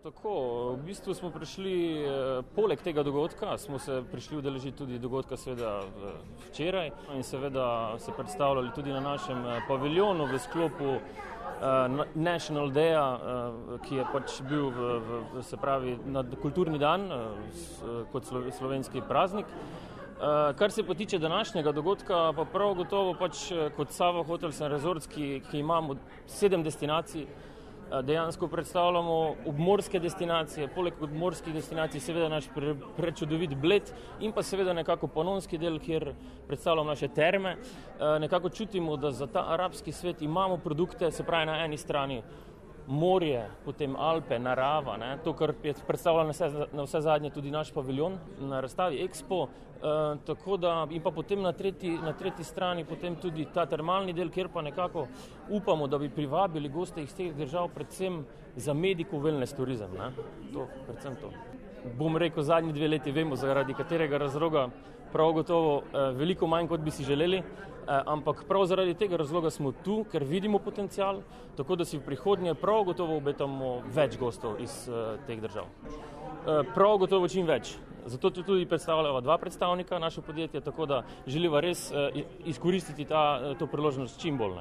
Tako, v bistvu smo prišli, poleg tega dogodka, smo se prišli udeležiti tudi dogodka seveda včeraj in seveda se predstavljali tudi na našem paviljonu v sklopu National Day-a, ki je pač bil se pravi na kulturni dan kot slovenski praznik. Kar se pa tiče današnjega dogodka, pa prav gotovo pač kot Sava Hotels & Resorts, ki imamo 7 destinacij, dejansko predstavljamo obmorske destinacije, poleg obmorskih destinacij seveda naš prečudovit Bled in pa seveda nekako panonski del, kjer predstavljamo naše terme. Nekako čutimo, da za ta arabski svet imamo produkte, se pravi na eni strani morje, potem Alpe, narava, to, kar je predstavljalo na vse zadnje tudi naš paviljon na razstavi Expo, tako da in pa potem na tretji strani potem tudi ta termalni del, kjer pa nekako upamo, da bi privabili goste iz teh držav predvsem za medico-wellness turizem, predvsem to. Bom rekel, zadnji 2 leti vemo, zaradi katerega razloga prav gotovo veliko manj, kot bi si želeli, ampak prav zaradi tega razloga smo tu, ker vidimo potencial, tako da si v prihodnje prav gotovo obetamo več gostov iz teh držav. Prav gotovo čim več. Zato tudi predstavljava 2 predstavnika naše podjetje, tako da želiva res izkoristiti to priložnost čim bolj.